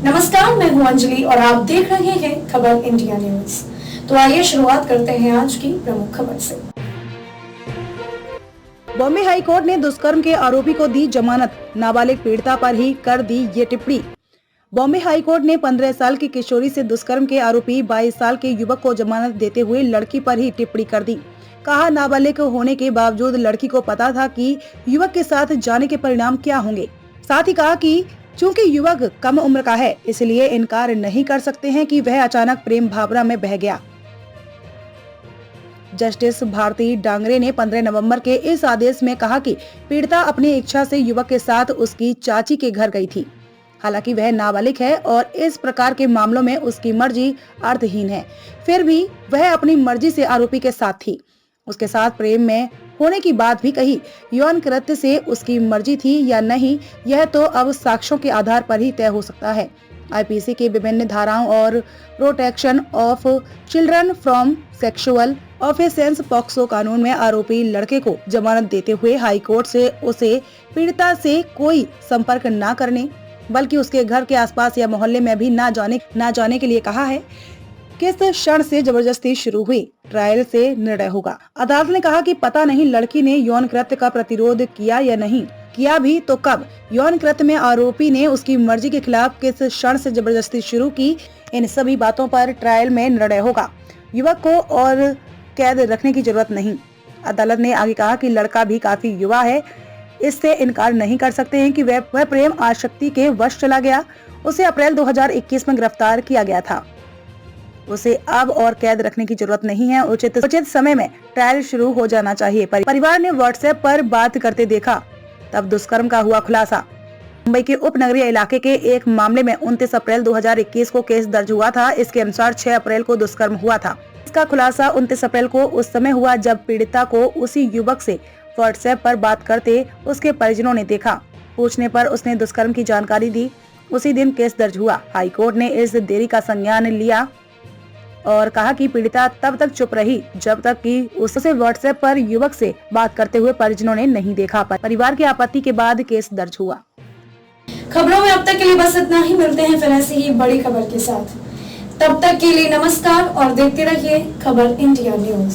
नमस्कार, मैं हूं अंजलि और आप देख रहे हैं खबर इंडिया न्यूज। तो आइए शुरुआत करते हैं आज की प्रमुख खबर से। बॉम्बे हाई कोर्ट ने दुष्कर्म के आरोपी को दी जमानत, नाबालिग पीड़िता पर ही कर दी ये टिप्पणी। बॉम्बे हाई कोर्ट ने 15 साल की किशोरी से दुष्कर्म के आरोपी 22 साल के युवक को जमानत देते हुए लड़की पर ही टिप्पणी कर दी। कहा, नाबालिग होने के बावजूद लड़की को पता था कि युवक के साथ जाने के परिणाम क्या होंगे। साथ ही कहा कि चूंकि युवक कम उम्र का है, इसलिए इनकार नहीं कर सकते हैं कि वह अचानक प्रेम भावना में बह गया। जस्टिस भारती डांगरे ने 15 नवंबर के इस आदेश में कहा कि पीड़िता अपनी इच्छा से युवक के साथ उसकी चाची के घर गई थी। हालांकि वह नाबालिग है और इस प्रकार के मामलों में उसकी मर्जी अर्थहीन है, फिर भी वह अपनी मर्जी से आरोपी के साथ थी। उसके साथ प्रेम में होने की बात भी कही। यौन कृत्य से उसकी मर्जी थी या नहीं, यह तो अब साक्ष्यों के आधार पर ही तय हो सकता है। आईपीसी की विभिन्न धाराओं और protection of children from sexual offences POCSO कानून में आरोपी लड़के को जमानत देते हुए हाई कोर्ट से उसे पीड़िता से कोई संपर्क न करने, बल्कि उसके घर के आसपास या मोहल्ले में भी न जाने के लिए कहा है। किस क्षण से जबरदस्ती शुरू हुई, ट्रायल से निर्णय होगा। अदालत ने कहा कि पता नहीं लड़की ने यौन कृत्य का प्रतिरोध किया या नहीं, किया भी तो कब। यौन कृत्य में आरोपी ने उसकी मर्जी के खिलाफ किस क्षण से जबरदस्ती शुरू की, इन सभी बातों पर ट्रायल में निर्णय होगा। युवक को और कैद रखने की जरूरत नहीं। अदालत ने आगे कहा कि लड़का भी काफी युवा है, इससे इनकार नहीं कर सकते हैं कि वह प्रेम आसक्ति के वश चला गया। उसे अप्रैल 2021 में गिरफ्तार किया गया था। उसे अब और कैद रखने की जरूरत नहीं है। उचित समय में ट्रायल शुरू हो जाना चाहिए। परिवार ने व्हाट्सएप पर बात करते देखा, तब दुष्कर्म का हुआ खुलासा। मुंबई के उपनगरीय इलाके के एक मामले में 29 अप्रैल 2021 को केस दर्ज हुआ था। इसके अनुसार 6 अप्रैल को दुष्कर्म हुआ था। इसका खुलासा 29 अप्रैल को उस समय हुआ जब पीड़िता को उसी युवक से व्हाट्सएप पर बात करते उसके परिजनों ने देखा। पूछने पर उसने दुष्कर्म की जानकारी दी। उसी दिन केस दर्ज हुआ। हाई कोर्ट ने इस देरी का संज्ञान लिया और कहा कि पीड़िता तब तक चुप रही जब तक कि उसे व्हाट्सएप पर युवक से बात करते हुए परिजनों ने नहीं देखा। परिवार की आपत्ति के बाद केस दर्ज हुआ। खबरों में अब तक के लिए बस इतना ही। मिलते हैं फिर ऐसी ही बड़ी खबर के साथ। तब तक के लिए नमस्कार और देखते रहिए खबर इंडिया न्यूज।